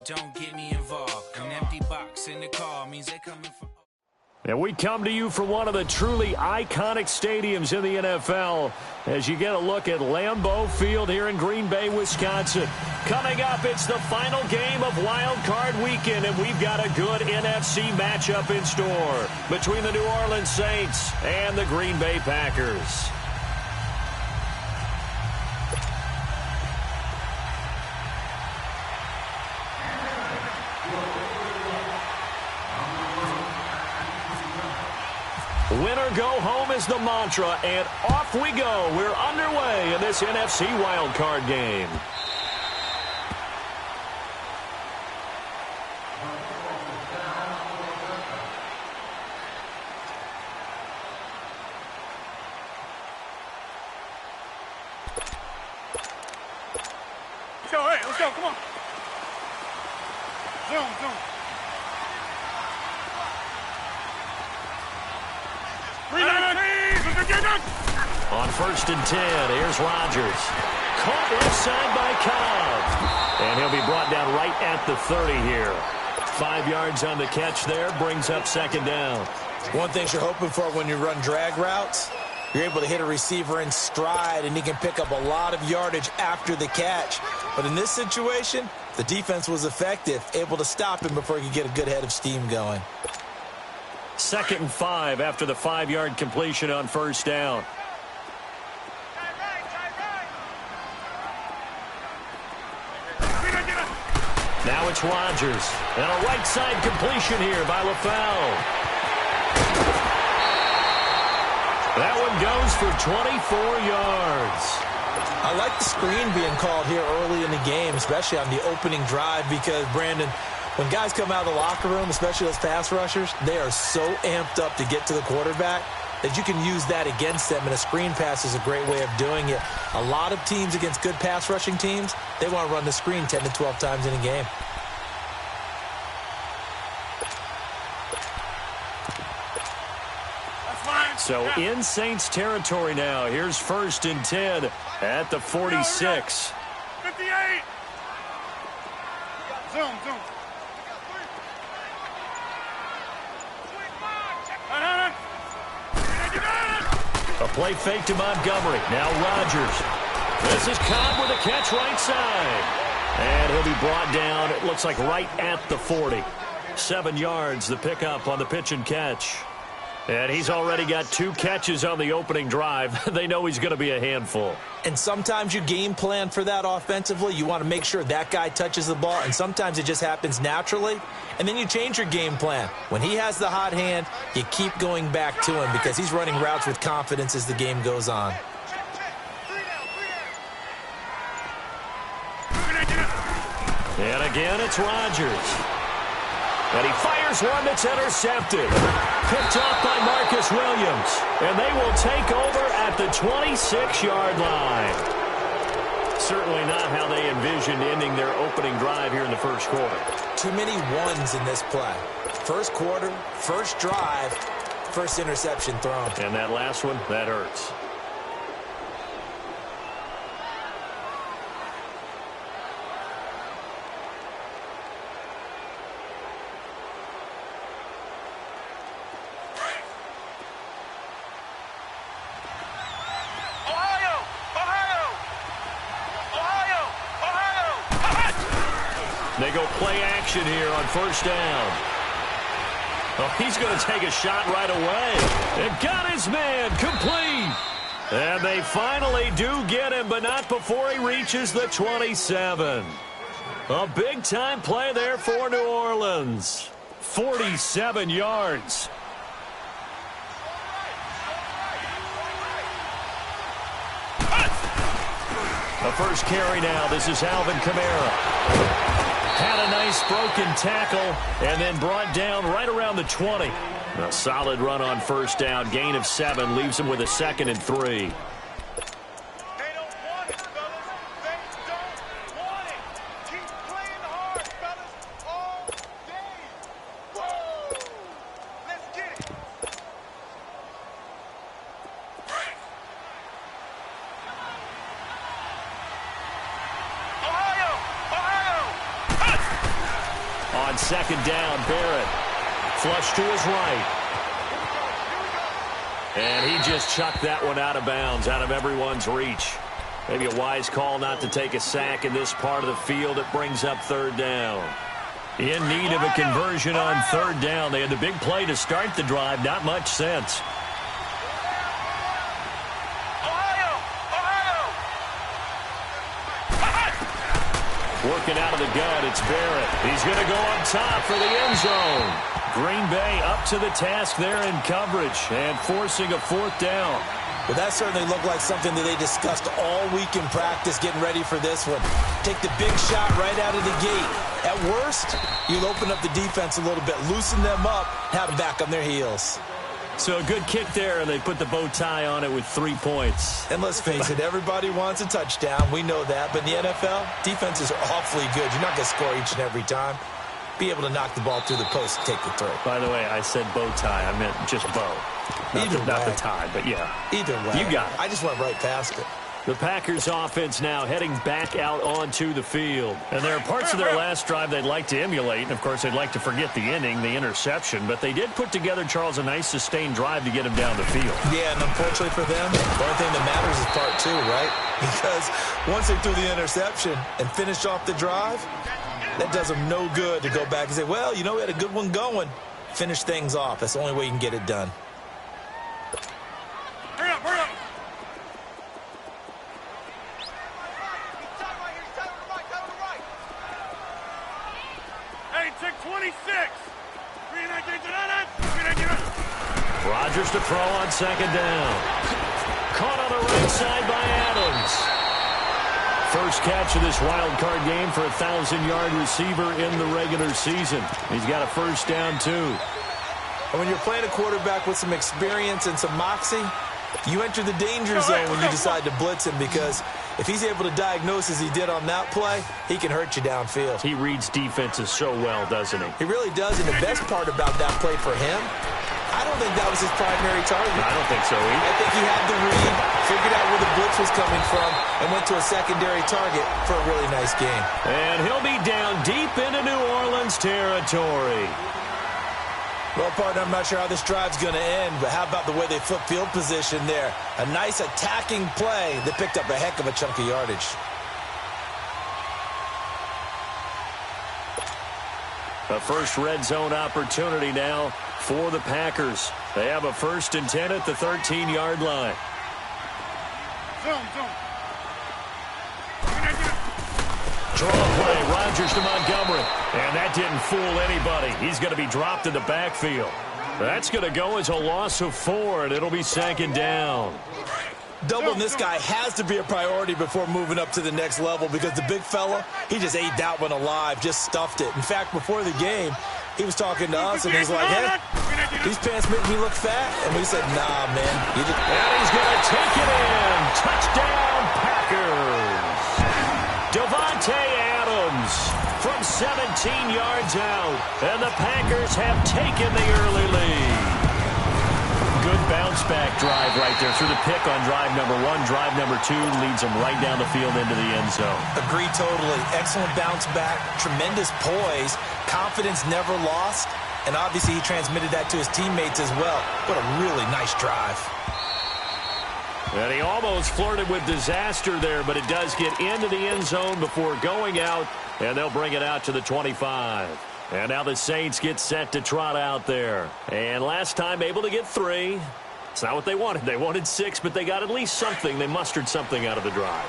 don't get me involved. An empty box in the car means they coming from... And we come to you from one of the truly iconic stadiums in the NFL as you get a look at Lambeau Field here in Green Bay, Wisconsin. Coming up, it's the final game of Wild Card Weekend, and we've got a good NFC matchup in store between the New Orleans Saints and the Green Bay Packers. Winner go home is the mantra, and off we go. We're underway in this NFC wildcard game. Let's go, hey, let's go, come on. Zoom. On 1st and 10, here's Rodgers. Caught inside by Cobb. And he'll be brought down right at the 30 here. 5 yards on the catch there, brings up 2nd down. One thing you're hoping for when you run drag routes, you're able to hit a receiver in stride, and he can pick up a lot of yardage after the catch. But in this situation, the defense was effective, able to stop him before he could get a good head of steam going. 2nd and 5 after the 5-yard completion on 1st down. Now it's Rodgers. And a right side completion here by LaFell. That one goes for 24 yards. I like the screen being called here early in the game, especially on the opening drive, because, Brandon, when guys come out of the locker room, especially those pass rushers, they are so amped up to get to the quarterback that you can use that against them, and a screen pass is a great way of doing it. A lot of teams against good pass rushing teams, they want to run the screen 10 to 12 times in a game. So in Saints territory now. Here's 1st and 10 at the 46. 58. Zoom. A play fake to Montgomery. Now Rodgers. This is Cobb with a catch right side. And he'll be brought down, it looks like right at the 40. 7 yards, the pickup on the pitch and catch. And he's already got 2 catches on the opening drive. They know he's going to be a handful. And sometimes you game plan for that offensively. You want to make sure that guy touches the ball, and sometimes it just happens naturally. And then you change your game plan. When he has the hot hand, you keep going back to him because he's running routes with confidence as the game goes on. And again, it's Rodgers. And he fires one that's intercepted. Picked off by Marcus Williams. And they will take over at the 26-yard line. Certainly not how they envisioned ending their opening drive here in the first quarter. Too many ones in this play. First quarter, first drive, first interception thrown. And that last one, that hurts. They go play action here on 1st down. Oh, he's going to take a shot right away. And got his man complete. And they finally do get him, but not before he reaches the 27. A big-time play there for New Orleans. 47 yards. The first carry now. This is Alvin Kamara. Had a nice broken tackle and then brought down right around the 20. A solid run on 1st down. Gain of 7 leaves him with a 2nd and 3. On second down, Barrett. Flush to his right. And he just chucked that one out of bounds, out of everyone's reach. Maybe a wise call not to take a sack in this part of the field. It brings up third down. In need of a conversion on third down. They had the big play to start the drive. Not much sense. Working out of the gun, it's Barrett. He's going to go up top for the end zone. Green Bay up to the task there in coverage and forcing a fourth down. Well, that certainly looked like something that they discussed all week in practice, getting ready for this one. Take the big shot right out of the gate. At worst, you'll open up the defense a little bit, loosen them up, have them back on their heels. So a good kick there, and they put the bow tie on it with 3 points. And let's face it, everybody wants a touchdown. We know that. But in the NFL, defenses are awfully good. You're not going to score each and every time. Be able to knock the ball through the post and take the throw. By the way, I said bow tie. I meant just bow. Not the tie, but yeah. Either way. You got it. I just went right past it. The Packers offense now heading back out onto the field. And there are parts of their last drive they'd like to emulate. And, of course, they'd like to forget the inning, the interception. But they did put together, Charles, a nice sustained drive to get him down the field. Yeah, and unfortunately for them, the only thing that matters is part two, right? Because once they threw the interception and finished off the drive, that does them no good to go back and say, well, you know, we had a good one going. Finish things off. That's the only way you can get it done. Hurry up, hurry up. Hey, check 26. Rodgers to throw on second down. Caught on the right side by Adams. First catch of this wild card game for a 1,000-yard receiver in the regular season. He's got a first down, too. And when you're playing a quarterback with some experience and some moxie, you enter the danger zone when you decide to blitz him, because if he's able to diagnose as he did on that play, he can hurt you downfield. He reads defenses so well, doesn't he? He really does, and the best part about that play for him, I don't think that was his primary target. I don't think so either. I think he had the read, figured out where the blitz was coming from, and went to a secondary target for a really nice game. And he'll be down deep into New Orleans territory. Well, partner, I'm not sure how this drive's going to end, but how about the way they flip field position there? A nice attacking play that picked up a heck of a chunk of yardage. A first red zone opportunity now for the Packers. They have a 1st and 10 at the 13-yard line. Zoom. Draw play, Rodgers to Montgomery. And that didn't fool anybody. He's going to be dropped in the backfield. That's going to go as a loss of 4, and it'll be second down. Doubling this guy has to be a priority before moving up to the next level, because the big fella, he just ate that one alive, just stuffed it. In fact, before the game, he was talking to us, and he's like, hey, these pants make me look fat. And we said, nah, man. And he's going to take it in. Touchdown, Packers. Davante Adams from 17 yards out. And the Packers have taken the early lead. Good bounce-back drive right there through the pick on drive number 1. Drive number 2 leads them right down the field into the end zone. Agree totally. Excellent bounce-back, tremendous poise, confidence never lost, and obviously he transmitted that to his teammates as well. What a really nice drive. And he almost flirted with disaster there, but it does get into the end zone before going out, and they'll bring it out to the 25. And now the Saints get set to trot out there. And last time able to get 3. It's not what they wanted. They wanted 6, but they got at least something. They mustered something out of the drive.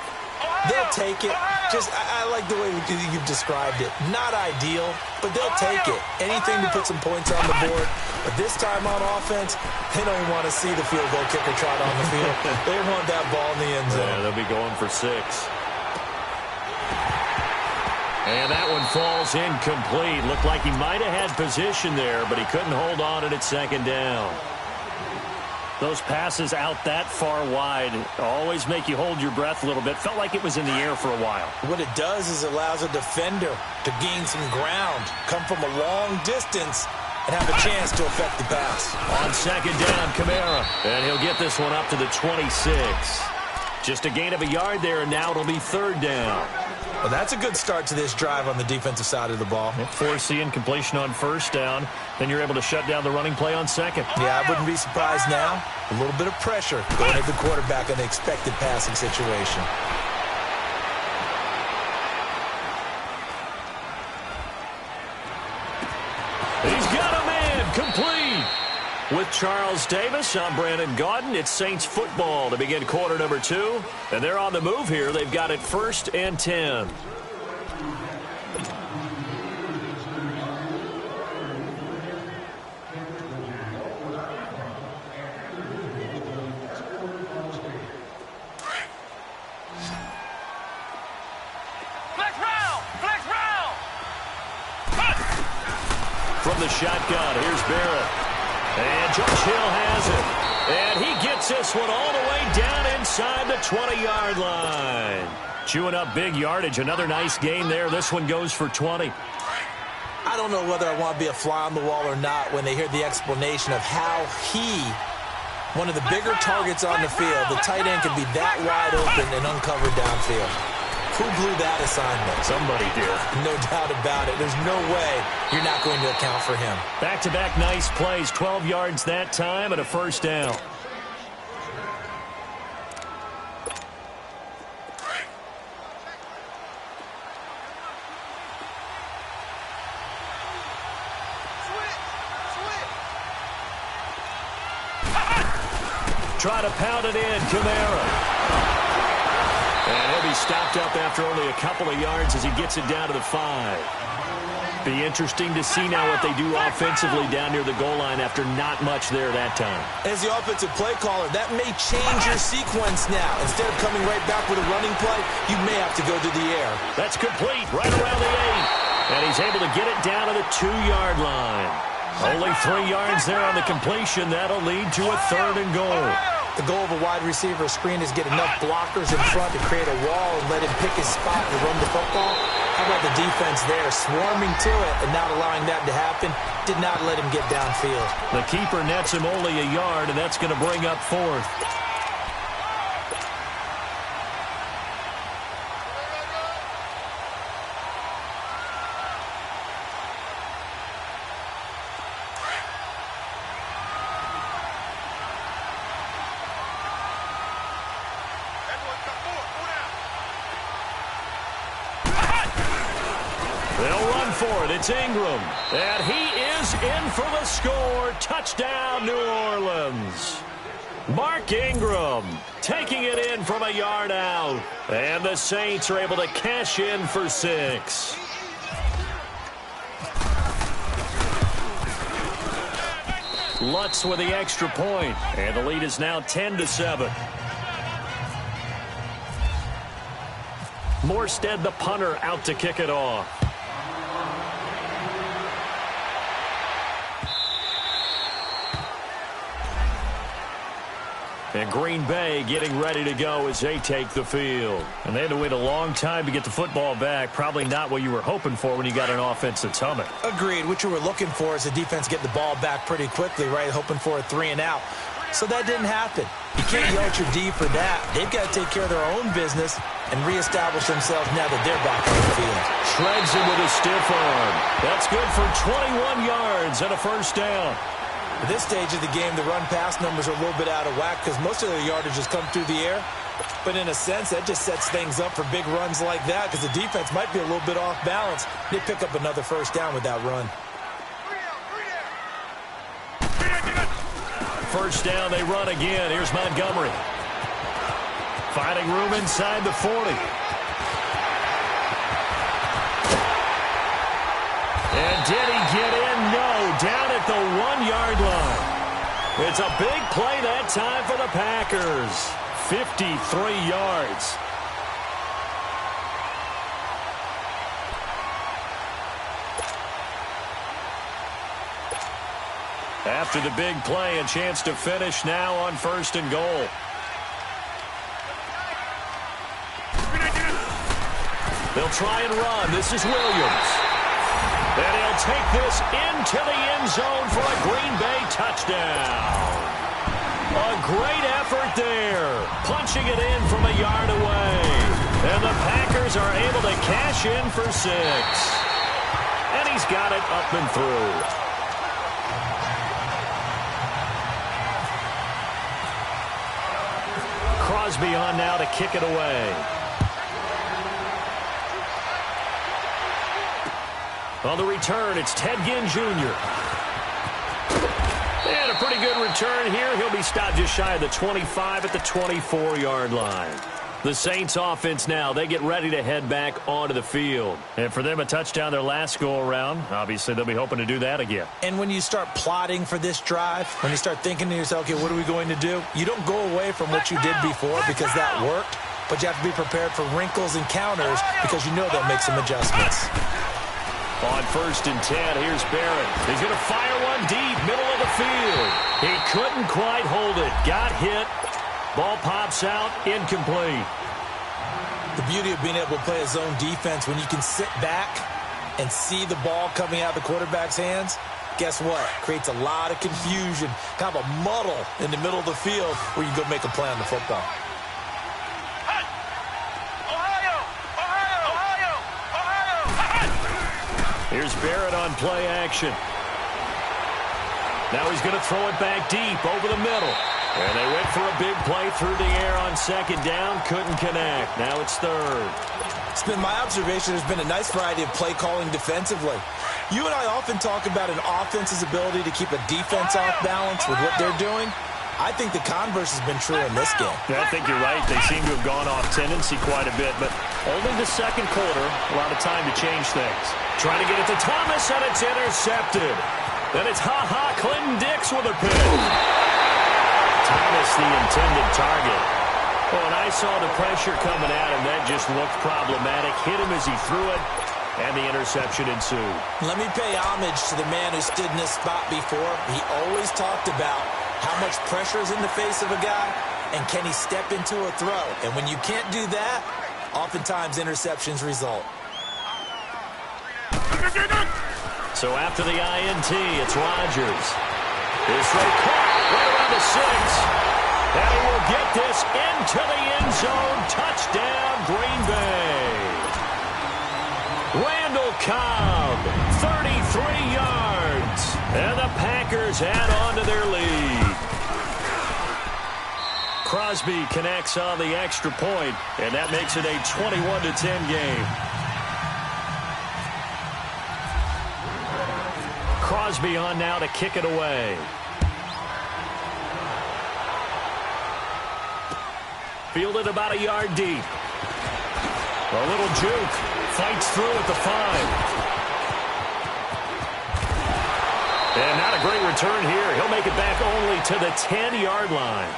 They'll take it. I like the way you've described it. Not ideal, but they'll take it. Anything to put some points on the board. But this time on offense, they don't even want to see the field goal kicker trot on the field. They want that ball in the end zone. Yeah, they'll be going for 6. And that one falls incomplete. Looked like he might have had position there, but he couldn't hold on at second down. Those passes out that far wide always make you hold your breath a little bit. Felt like it was in the air for a while. What it does is it allows a defender to gain some ground, come from a long distance, and have a chance to affect the pass. On second down, Kamara. And he'll get this one up to the 26. Just a gain of a yard there, and now it'll be third down. Well, that's a good start to this drive on the defensive side of the ball. Forcing incompletion on first down. Then you're able to shut down the running play on second. Yeah, I wouldn't be surprised now. A little bit of pressure going at the quarterback in an expected passing situation. He's got a man complete. With Charles Davis, I'm Brandon Gaudin. It's Saints football to begin quarter number 2. And they're on the move here. They've got it 1st and 10. From the shotgun, here's Barrett. And Josh Hill has it. And he gets this one all the way down inside the 20-yard line. Chewing up big yardage. Another nice gain there. This one goes for 20. I don't know whether I want to be a fly on the wall or not when they hear the explanation of how one of the bigger targets on the field, the tight end can be that wide open and uncovered downfield. Who blew that assignment? Somebody did. No doubt about it. There's no way you're not going to account for him. Back-to-back nice plays. 12 yards that time and a first down. Try to pound it in, Kamara. And he'll be stopped up after only a couple of yards as he gets it down to the 5. Be interesting to see now what they do offensively down near the goal line after not much there that time. As the offensive play caller, that may change your sequence now. Instead of coming right back with a running play, you may have to go to the air. That's complete right around the 8. And he's able to get it down to the 2-yard line. Only 3 yards there on the completion. That'll lead to a 3rd and goal. The goal of a wide receiver screen is get enough blockers in front to create a wall and let him pick his spot to run the football. How about the defense there, swarming to it and not allowing that to happen? Did not let him get downfield. The keeper nets him only a yard, and that's going to bring up 4th. It's Ingram, and he is in for the score. Touchdown, New Orleans. Mark Ingram taking it in from a yard out, and the Saints are able to cash in for 6. Lutz with the extra point, and the lead is now 10-7. Morstead, the punter, out to kick it off. And Green Bay getting ready to go as they take the field. And they had to wait a long time to get the football back. Probably not what you were hoping for when you got an offense that's humming. Agreed. What you were looking for is the defense get the ball back pretty quickly, right? Hoping for a 3 and out. So that didn't happen. You can't yell at your D for that. They've got to take care of their own business and reestablish themselves now that they're back on the field. Shreds him with a stiff arm. That's good for 21 yards and a first down. At this stage of the game, the run-pass numbers are a little bit out of whack because most of their yardage has come through the air. But in a sense, that just sets things up for big runs like that because the defense might be a little bit off balance. They pick up another first down with that run. First down, they run again. Here's Montgomery. Finding room inside the 40. And did he get in? No. Down at the 1-yard line. It's a big play that time for the Packers. 53 yards. After the big play, a chance to finish now on 1st and goal. They'll try and run. This is Williams. And he'll take this into the end zone for a Green Bay touchdown. A great effort there. Punching it in from a yard away. And the Packers are able to cash in for 6. And he's got it up and through. Crosby on now to kick it away. On the return, it's Ted Ginn Jr. And a pretty good return here. He'll be stopped just shy of the 25 at the 24-yard line. The Saints offense now, they get ready to head back onto the field. And for them, a touchdown their last go-around. Obviously, they'll be hoping to do that again. And when you start plotting for this drive, when you start thinking to yourself, okay, what are we going to do? You don't go away from what you did before because that worked, but you have to be prepared for wrinkles and counters because you know they'll make some adjustments. On 1st and 10, here's Barrett. He's going to fire one deep, middle of the field. He couldn't quite hold it. Got hit. Ball pops out, incomplete. The beauty of being able to play a zone defense, when you can sit back and see the ball coming out of the quarterback's hands, guess what? Creates a lot of confusion, kind of a muddle in the middle of the field where you can go make a play on the football. Here's Barrett on play action. Now he's going to throw it back deep over the middle. And they went for a big play through the air on 2nd down. Couldn't connect. Now it's 3rd. It's been my observation there's been a nice variety of play calling defensively. You and I often talk about an offense's ability to keep a defense off balance with what they're doing. I think the converse has been true in this game. Yeah, I think you're right. They seem to have gone off tendency quite a bit, but only the 2nd quarter, a lot of time to change things. Trying to get it to Thomas, and it's intercepted. Then it's Clinton Dix with a pick. Thomas, the intended target. Oh, and I saw the pressure coming at him. That just looked problematic. Hit him as he threw it, and the interception ensued. Let me pay homage to the man who stood in this spot before. He always talked about how much pressure is in the face of a guy, and can he step into a throw? And when you can't do that, oftentimes interceptions result. So after the INT, it's Rodgers. This throw caught right around the 6. And he will get this into the end zone. Touchdown, Green Bay. Randall Cobb, 33 yards. And the Packers add on to their lead. Crosby connects on the extra point, and that makes it a 21-10 game. Crosby on now to kick it away. Fielded about a yard deep. A little juke. Fights through at the 5. And not a great return here. He'll make it back only to the 10-yard line.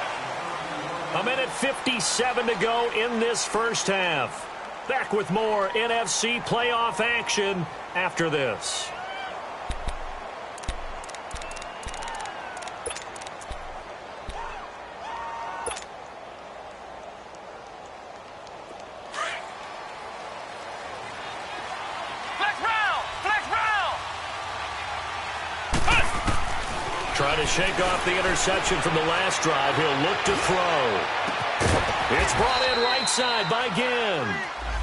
1:57 to go in this first half. Back with more NFC playoff action after this. Trying to shake off the interception from the last drive. He'll look to throw. It's brought in right side by Ginn.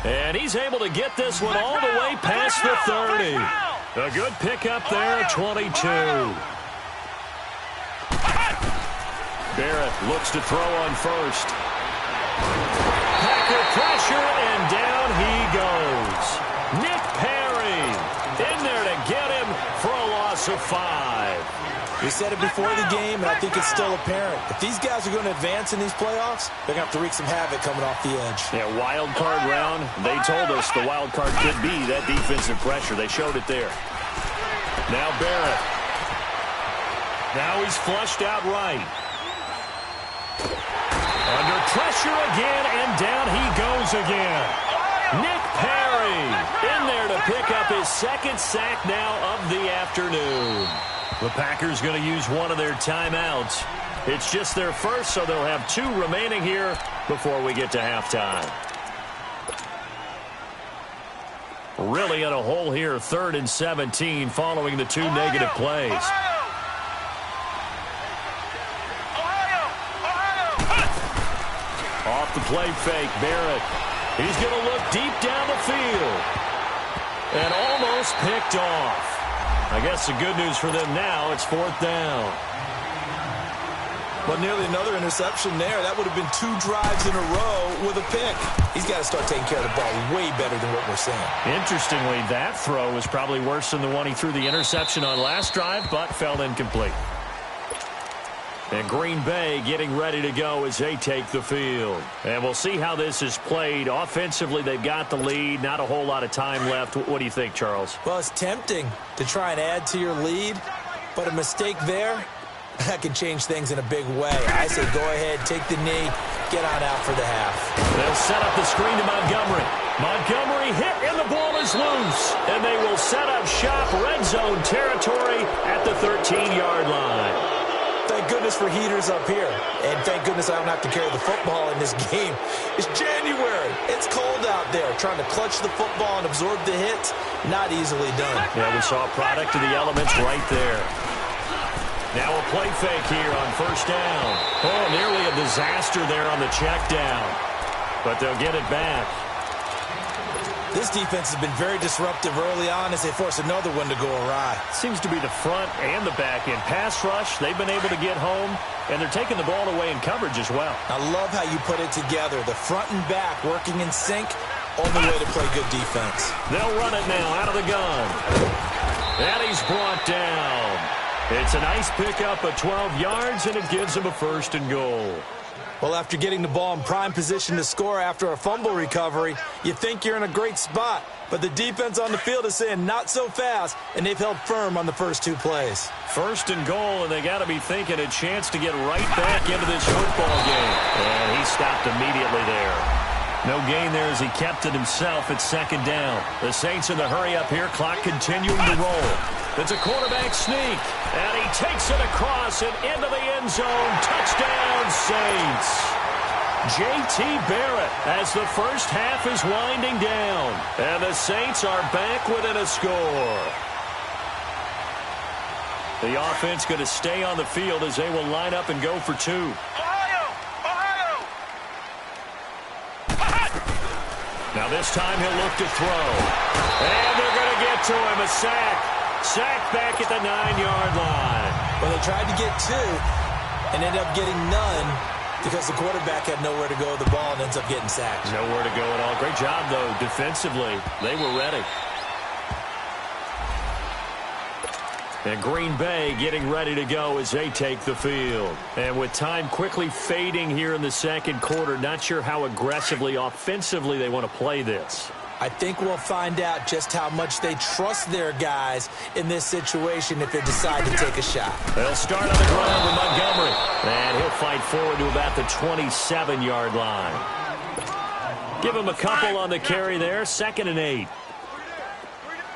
And he's able to get this one all the way past the 30. A good pickup there, 22. Barrett looks to throw on 1st. Packer pressure, and down he goes. Nick Perry in there to get him for a loss of 5. We said it before the game, and I think it's still apparent. If these guys are going to advance in these playoffs, they're going to have to wreak some havoc coming off the edge. Yeah, wild card round. They told us the wild card could be that defensive pressure. They showed it there. Now Barrett. Now he's flushed out right. Under pressure again, and down he goes again. Nick Perry in there to pick up his 2nd sack now of the afternoon. The Packers going to use one of their timeouts. It's just their first, so they'll have 2 remaining here before we get to halftime. Really in a hole here, 3rd and 17 following the 2 negative plays. Off the play fake, Barrett. He's going to look deep down the field. And almost picked off. I guess the good news for them now, it's 4th down. Well, nearly another interception there. That would have been 2 drives in a row with a pick. He's got to start taking care of the ball way better than what we're seeing. Interestingly, that throw was probably worse than the one he threw the interception on last drive, but fell incomplete. And Green Bay getting ready to go as they take the field. And we'll see how this is played. Offensively, they've got the lead. Not a whole lot of time left. What do you think, Charles? Well, it's tempting to try and add to your lead, but a mistake there, that can change things in a big way. I say go ahead, take the knee, get on out for the half. They'll set up the screen to Montgomery. Montgomery hit, and the ball is loose. And they will set up shop red zone territory at the 13-yard line. Thank goodness for heaters up here. And thank goodness I don't have to carry the football in this game. It's January. It's cold out there. Trying to clutch the football and absorb the hits, not easily done. Yeah, we saw a product of the elements right there. Now a play fake here on 1st down. Oh, nearly a disaster there on the check down. But they'll get it back. This defense has been very disruptive early on as they force another one to go awry. Seems to be the front and the back end. Pass rush, they've been able to get home, and they're taking the ball away in coverage as well. I love how you put it together. The front and back working in sync, only way to play good defense. They'll run it now out of the gun. And he's brought down. It's a nice pickup of 12 yards, and it gives him a 1st and goal. Well, after getting the ball in prime position to score after a fumble recovery, you think you're in a great spot. But the defense on the field is saying not so fast, and they've held firm on the first 2 plays. 1st and goal, and they got to be thinking a chance to get right back into this football game. And he stopped immediately there. No gain there as he kept it himself at 2nd down. The Saints in the hurry up here, clock continuing to roll. It's a quarterback sneak, and he takes it across and into the end zone. Touchdown, Saints. J.T. Barrett as the first half is winding down, and the Saints are back within a score. The offense going to stay on the field as they will line up and go for 2. Now this time he'll look to throw. And they're going to get to him. A sack. Sack back at the 9-yard line. Well, they tried to get 2 and ended up getting none because the quarterback had nowhere to go with the ball and ends up getting sacked. Nowhere to go at all. Great job, though, defensively. They were ready. And Green Bay getting ready to go as they take the field. And with time quickly fading here in the 2nd quarter, not sure how aggressively, offensively they want to play this. I think we'll find out just how much they trust their guys in this situation if they decide to take a shot. They'll start on the ground with Montgomery. And he'll fight forward to about the 27-yard line. Give him a couple on the carry there. 2nd and 8.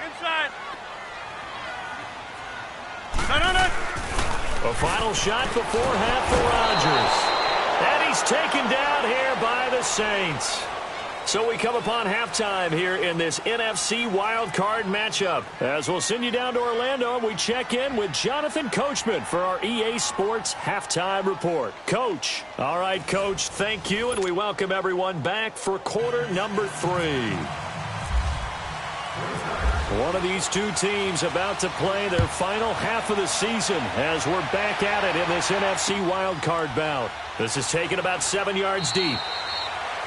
Inside. A final shot before half for Rodgers. And he's taken down here by the Saints. So we come upon halftime here in this NFC wildcard matchup. As we'll send you down to Orlando, we check in with Jonathan Coachman for our EA Sports Halftime Report. Coach. All right, Coach, thank you, and we welcome everyone back for quarter number 3. One of these 2 teams about to play their final half of the season as we're back at it in this NFC wildcard bout. This is taken about 7 yards deep.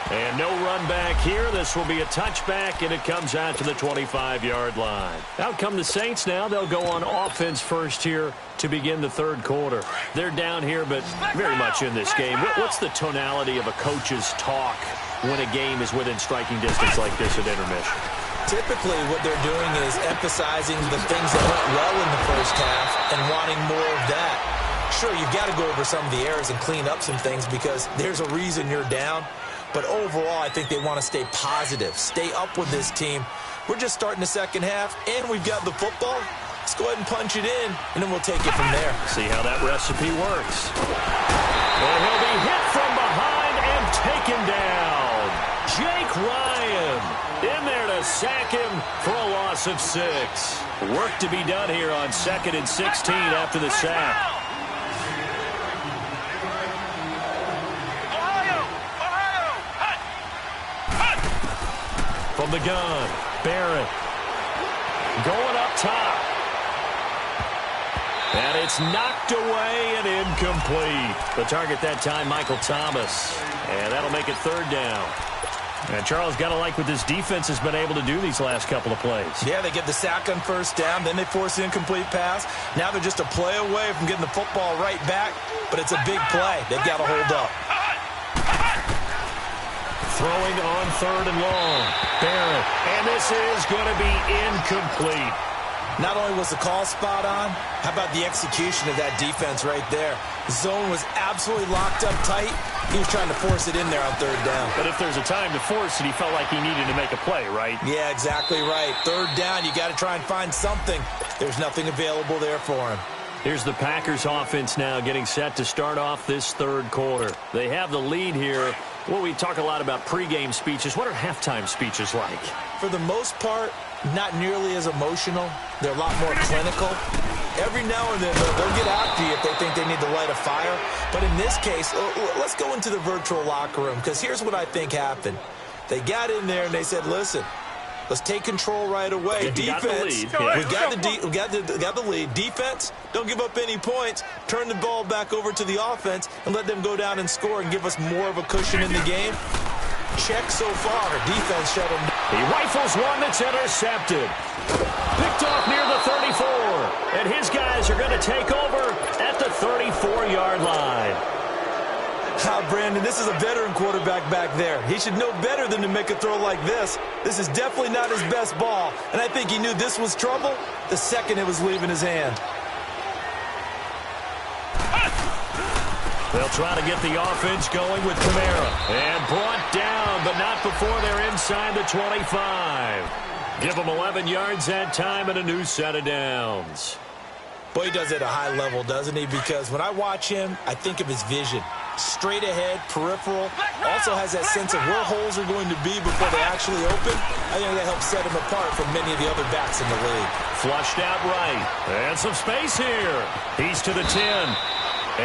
And no run back here. This will be a touchback, and it comes out to the 25-yard line. Out come the Saints now. They'll go on offense first here to begin the 3rd quarter. They're down here, but very much in this game. What's the tonality of a coach's talk when a game is within striking distance like this at intermission? Typically, what they're doing is emphasizing the things that went well in the first half and wanting more of that. Sure, you've got to go over some of the errors and clean up some things because there's a reason you're down. But overall, I think they want to stay positive, stay up with this team. We're just starting the 2nd half, and we've got the football. Let's go ahead and punch it in, and then we'll take it from there. See how that recipe works. And he'll be hit from behind and taken down. Jake Ryan in there to sack him for a loss of 6. Work to be done here on 2nd and 16 after the sack. From the gun, Barrett. Going up top. And it's knocked away and incomplete. The target that time, Michael Thomas. And that'll make it third down. And Charles, got to like what this defense has been able to do these last couple of plays. Yeah, they get the sack on first down, then they force an incomplete pass. Now they're just a play away from getting the football right back, but it's a big play. They've got to hold up. Throwing on third and long. Barrett. And this is going to be incomplete. Not only was the call spot on, how about the execution of that defense right there? The zone was absolutely locked up tight. He was trying to force it in there on third down. But if there's a time to force it, he felt like he needed to make a play, right? Yeah, exactly right. Third down, you got to try and find something. There's nothing available there for him. Here's the Packers offense now getting set to start off this third quarter. They have the lead here. Well, we talk a lot about pregame speeches. What are halftime speeches like? For the most part, not nearly as emotional. They're a lot more clinical. Every now and then, they'll get after you if they think they need to light a fire. But in this case, let's go into the virtual locker room, because here's what I think happened. They got in there and they said, listen, let's take control right away. Defense, we got the lead. Defense, don't give up any points. Turn the ball back over to the offense and let them go down and score and give us more of a cushion in the game. Check so far. Defense shut him down. He rifles one that's intercepted. Picked off near the 34. And his guys are going to take over at the 34-yard line. Brandon, this is a veteran quarterback back there. He should know better than to make a throw like this. This is definitely not his best ball. And I think he knew this was trouble the second it was leaving his hand. They'll try to get the offense going with Kamara. And brought down, but not before they're inside the 25. Give them 11 yards that time and a new set of downs. Boy, he does it at a high level, doesn't he? Because when I watch him, I think of his vision. Straight ahead, peripheral. Also has that sense of where holes are going to be before they actually open. I think that helps set him apart from many of the other backs in the league. Flushed out right. And some space here. He's to the 10.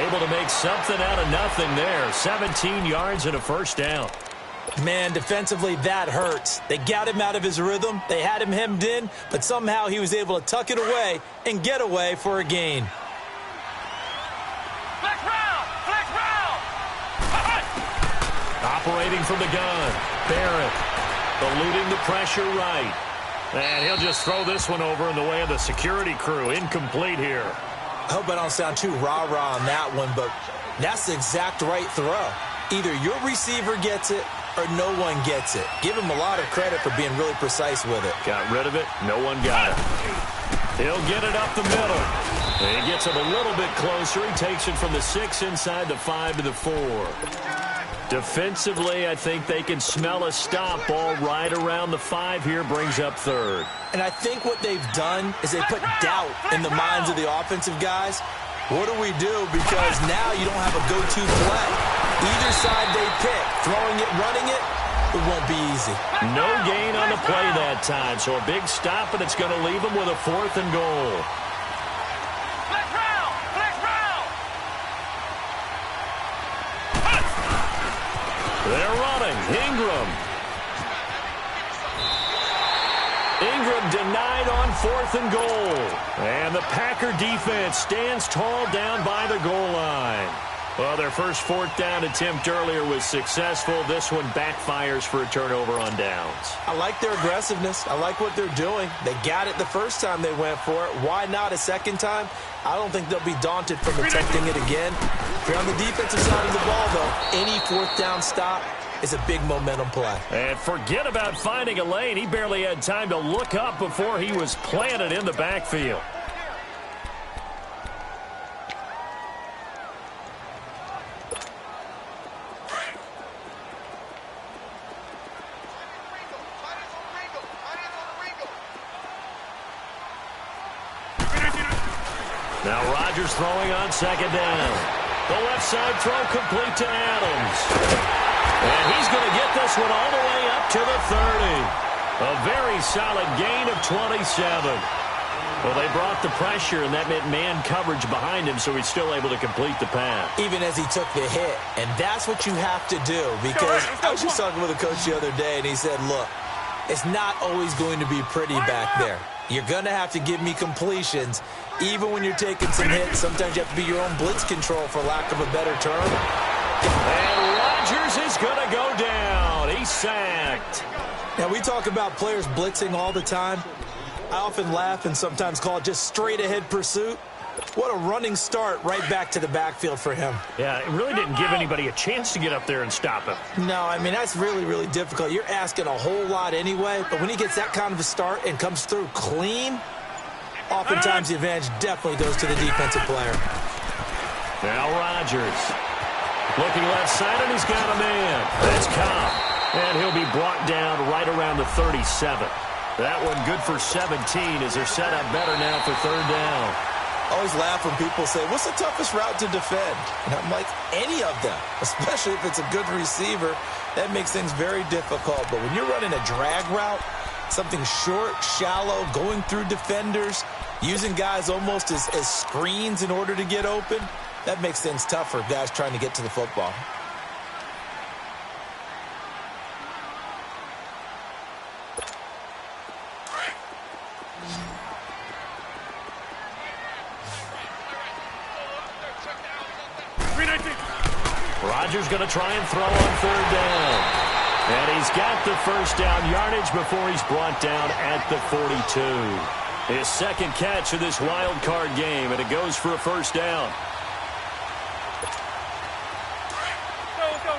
Able to make something out of nothing there. 17 yards and a first down. Man, defensively, that hurts. They got him out of his rhythm. They had him hemmed in, but somehow he was able to tuck it away and get away for a gain. Operating from the gun. Barrett eluding the pressure right. And he'll just throw this one over in the way of the security crew. Incomplete here. I hope I don't sound too rah-rah on that one, but that's the exact right throw. Either your receiver gets it or no one gets it. Give him a lot of credit for being really precise with it. Got rid of it. No one got it. He'll get it up the middle. And he gets it a little bit closer. He takes it from the 6 inside the 5 to the 4. Defensively, I think they can smell a stop. Ball right around the 5 here, brings up third. And I think what they've done is they put doubt in the minds of the offensive guys. What do we do? Because now you don't have a go-to play. Either side they pick, throwing it, running it, it won't be easy. No gain on the play that time, so a big stop, and it's going to leave them with a 4th and goal. They're running. Ingram denied on 4th and goal. And the Packer defense stands tall down by the goal line. Well, their first 4th down attempt earlier was successful. This one backfires for a turnover on downs. I like their aggressiveness. I like what they're doing. They got it the first time they went for it. Why not a second time? I don't think they'll be daunted from attempting it again. If you're on the defensive side of the ball, though, any 4th down stop is a big momentum play. And forget about finding a lane. He barely had time to look up before he was planted in the backfield. Now Rodgers throwing on 2nd down. The left side throw complete to Adams. And he's going to get this one all the way up to the 30. A very solid gain of 27. Well, they brought the pressure, and that meant man coverage behind him, so he's still able to complete the pass. Even as he took the hit. And that's what you have to do, because I was just talking with a coach the other day, and he said, look, It's not always going to be pretty back there. You're going to have to give me completions. Even when you're taking some hits, sometimes you have to be your own blitz control, for lack of a better term. And Rodgers is going to go down. He's sacked. Now, we talk about players blitzing all the time. I often laugh and sometimes call it just straight-ahead pursuit. What a running start right back to the backfield for him. Yeah, it really didn't give anybody a chance to get up there and stop him. No, I mean, that's really, really difficult. You're asking a whole lot anyway, but when he gets that kind of a start and comes through clean, oftentimes the advantage definitely goes to the defensive player. Now Rodgers. Looking left side, and he's got a man. That's Cobb. And he'll be brought down right around the 37. That one good for 17 as they're set up better now for third down. I always laugh when people say, what's the toughest route to defend? And I'm like, any of them, especially if it's a good receiver. That makes things very difficult. But when you're running a drag route, something short, shallow, going through defenders, using guys almost as screens in order to get open, that makes things tough for guys trying to get to the football. Rodgers going to try and throw on third down. And he's got the first down yardage before he's brought down at the 42. His second catch of this wild card game, and it goes for a first down.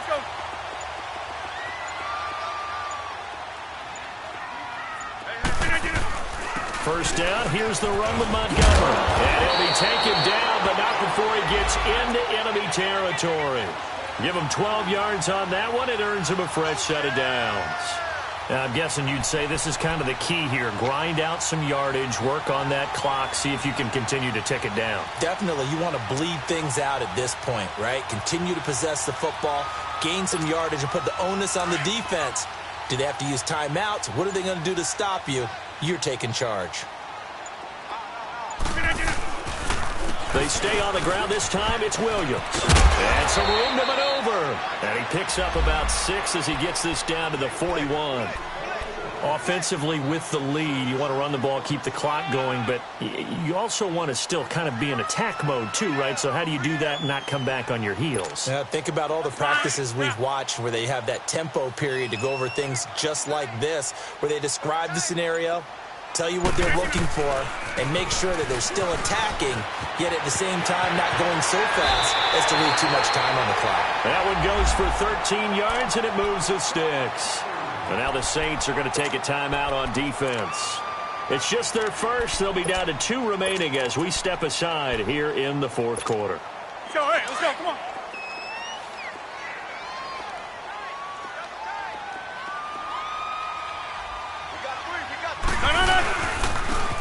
Go. First down, here's the run with Montgomery. And he'll be taken down, but not before he gets into enemy territory. Give him 12 yards on that one. It earns him a fresh set of downs. Now, I'm guessing you'd say this is kind of the key here. Grind out some yardage, work on that clock, see if you can continue to tick it down. Definitely. You want to bleed things out at this point, right? Continue to possess the football, gain some yardage, and put the onus on the defense. Do they have to use timeouts? What are they going to do to stop you? You're taking charge. They stay on the ground this time. It's Williams. And some room to maneuver. And he picks up about 6 as he gets this down to the 41. Offensively with the lead, you want to run the ball, keep the clock going, but you also want to still kind of be in attack mode too, right? So how do you do that and not come back on your heels? Think about all the practices we've watched where they have that tempo period to go over things just like this, where they describe the scenario, tell you what they're looking for, and make sure that they're still attacking, yet at the same time not going so fast as to leave too much time on the clock. That one goes for 13 yards, and it moves the sticks. And now the Saints are going to take a timeout on defense. It's just their first. They'll be down to 2 remaining as we step aside here in the fourth quarter. Let's go, come on.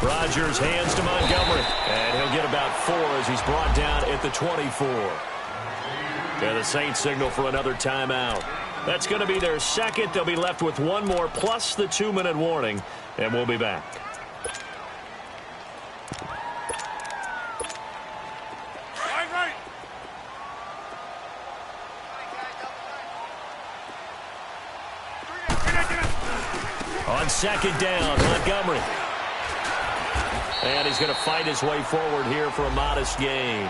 Rodgers hands to Montgomery, and he'll get about 4 as he's brought down at the 24. And the Saints signal for another timeout. That's going to be their second. They'll be left with 1 more plus the 2-minute warning, and we'll be back. Right. On second down, Montgomery. And he's going to fight his way forward here for a modest gain.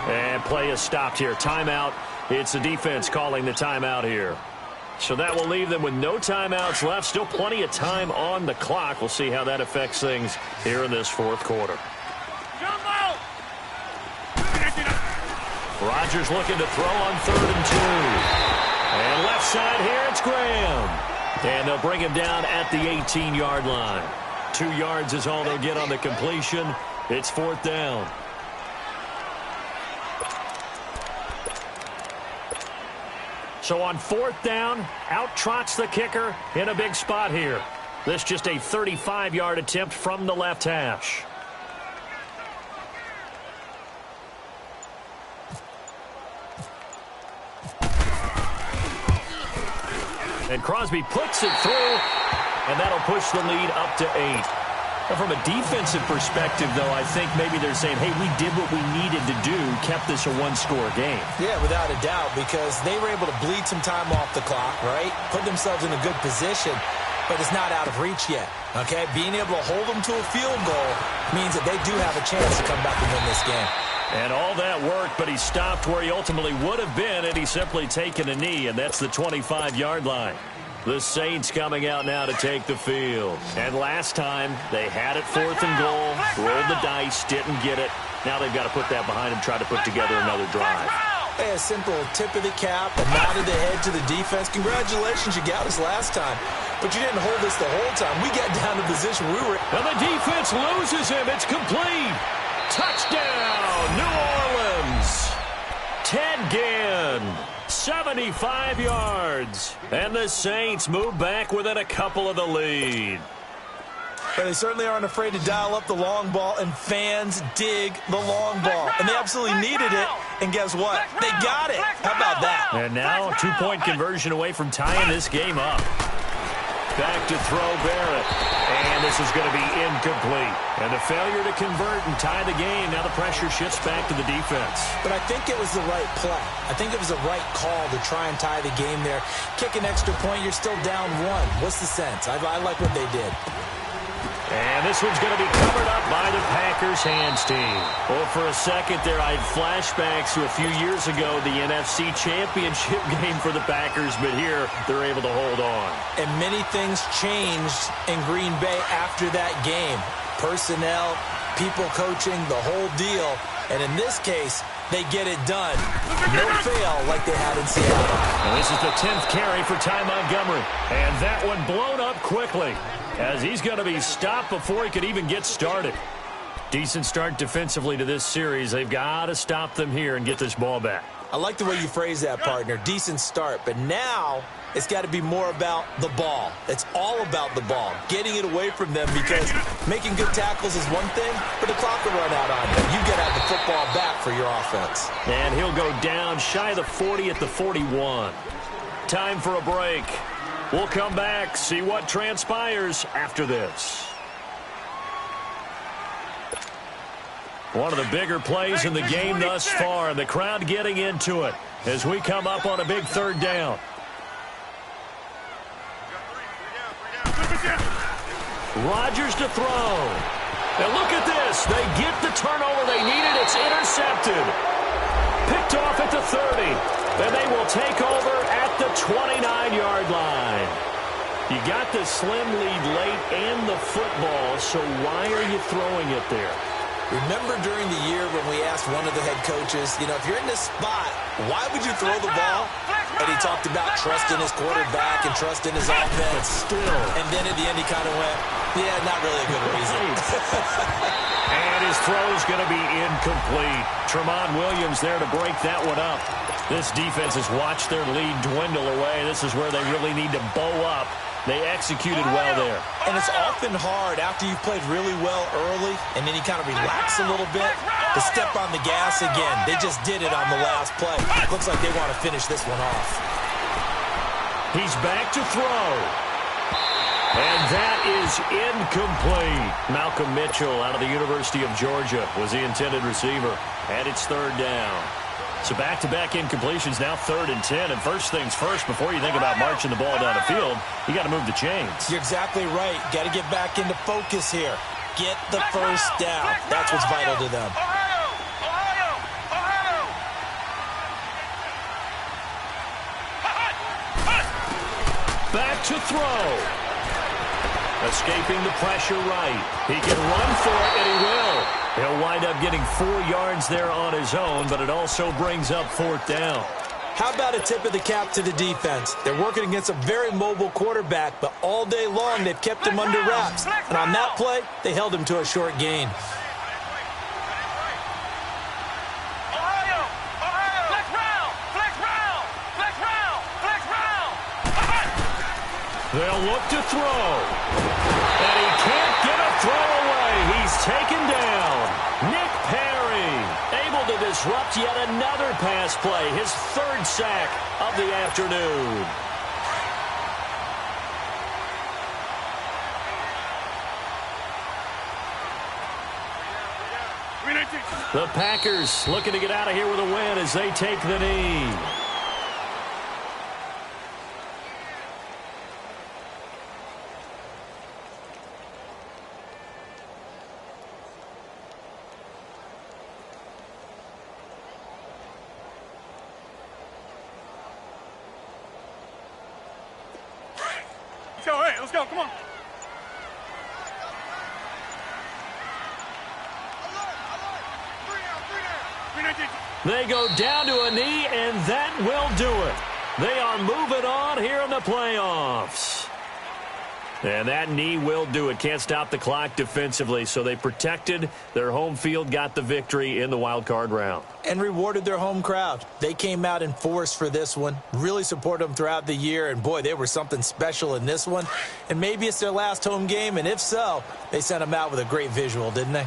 And play is stopped here. Timeout. It's the defense calling the timeout here. So that will leave them with no timeouts left. Still plenty of time on the clock. We'll see how that affects things here in this fourth quarter. Rodgers looking to throw on 3rd and 2. And left side here, it's Graham. And they'll bring him down at the 18-yard line. 2 yards is all they'll get on the completion. It's 4th down. So on 4th down, out trots the kicker in a big spot here. This just a 35-yard attempt from the left hash. And Crosby puts it through, and that'll push the lead up to 8. Now, from a defensive perspective, though, I think maybe they're saying, hey, we did what we needed to do, kept this a 1-score game. Yeah, without a doubt, because they were able to bleed some time off the clock, right? Put themselves in a good position. but it's not out of reach yet. Okay, being able to hold them to a field goal means that they do have a chance to come back and win this game. And all that worked, but he stopped where he ultimately would have been, and he's simply taken a knee, and that's the 25-yard line. The Saints coming out now to take the field. And last time, they had it 4th and goal, rolled the dice, didn't get it. Now they've got to put that behind them, try to put together another drive. Hey, a simple tip of the cap, a nod of the head to the defense. Congratulations, you got us last time. But you didn't hold us the whole time. We got down to the position we were in. And the defense loses him. It's complete. Touchdown, New Orleans. Ted Ginn, 75 yards. And the Saints move back within a couple of the lead. But they certainly aren't afraid to dial up the long ball, and fans dig the long ball. And they absolutely needed it, and guess what? They got it. How about that? And now a 2-point conversion away from tying this game up. Back to throw Barrett. And this is going to be incomplete. And a failure to convert and tie the game. Now the pressure shifts back to the defense. But I think it was the right play. I think it was the right call to try and tie the game there. Kick an extra point, you're still down 1. What's the sense? I like what they did. And this one's going to be covered up by the Packers hands team. Well, for a second there, I had flashbacks to a few years ago, the NFC Championship game for the Packers, but here they're able to hold on. And many things changed in Green Bay after that game. Personnel, people coaching, the whole deal. And in this case, they get it done. No fail like they had in Seattle. And this is the 10th carry for Ty Montgomery. And that one blown up quickly, as he's going to be stopped before he could even get started. Decent start defensively to this series. They've got to stop them here and get this ball back. I like the way you phrase that, partner. Decent start. But now it's got to be more about the ball. It's all about the ball. Getting it away from them, because making good tackles is one thing, but the clock will run out on you. You got to have the football back for your offense. And he'll go down shy of the 40 at the 41. Time for a break. We'll come back, see what transpires after this. One of the bigger plays in the game thus far, and the crowd getting into it as we come up on a big 3rd down. Rodgers to throw. And look at this. They get the turnover they needed. It's intercepted. Picked off at the 30. And they will take over at the 29-yard line. You got the slim lead late and the football, so why are you throwing it there? Remember during the year when we asked one of the head coaches, if you're in this spot, why would you throw the ball? And he talked about trusting his quarterback and trusting his offense. Still. And then at the end he kind of went, yeah, not really a good reason. And his throw's going to be incomplete. Tramon Williams there to break that one up. This defense has watched their lead dwindle away. This is where they really need to bow up. They executed well there. And it's often hard after you've played really well early and then you kind of relax a little bit to step on the gas again. They just did it on the last play. Looks like they want to finish this one off. He's back to throw. And that is incomplete. Malcolm Mitchell out of the University of Georgia was the intended receiver. And it's 3rd down. So back-to-back incompletions, now 3rd and 10. And first things first, before you think about marching the ball down the field, you got to move the chains. You're exactly right. Got to get back into focus here. Get the first down. That's what's vital to them. Back to throw. Escaping the pressure right. He can run for it, and he will. He'll wind up getting 4 yards there on his own, but it also brings up 4th down. How about a tip of the cap to the defense? They're working against a very mobile quarterback, but all day long they've kept him under wraps. And on that play, they held him to a short gain. They'll look to throw. And he can't get a throw away. He's taken down. Nick Perry able to disrupt yet another pass play. His 3rd sack of the afternoon. The Packers looking to get out of here with a win as they take the knee. go. Hey, let's go. Come on. They go down to a knee, and that will do it. They are moving on here in the playoffs. And that knee will do it. Can't stop the clock defensively, so they protected their home field, got the victory in the wild card round. And rewarded their home crowd. They came out in force for this one, really supported them throughout the year, and boy, they were something special in this one. And maybe it's their last home game, and if so, they sent them out with a great visual, didn't they?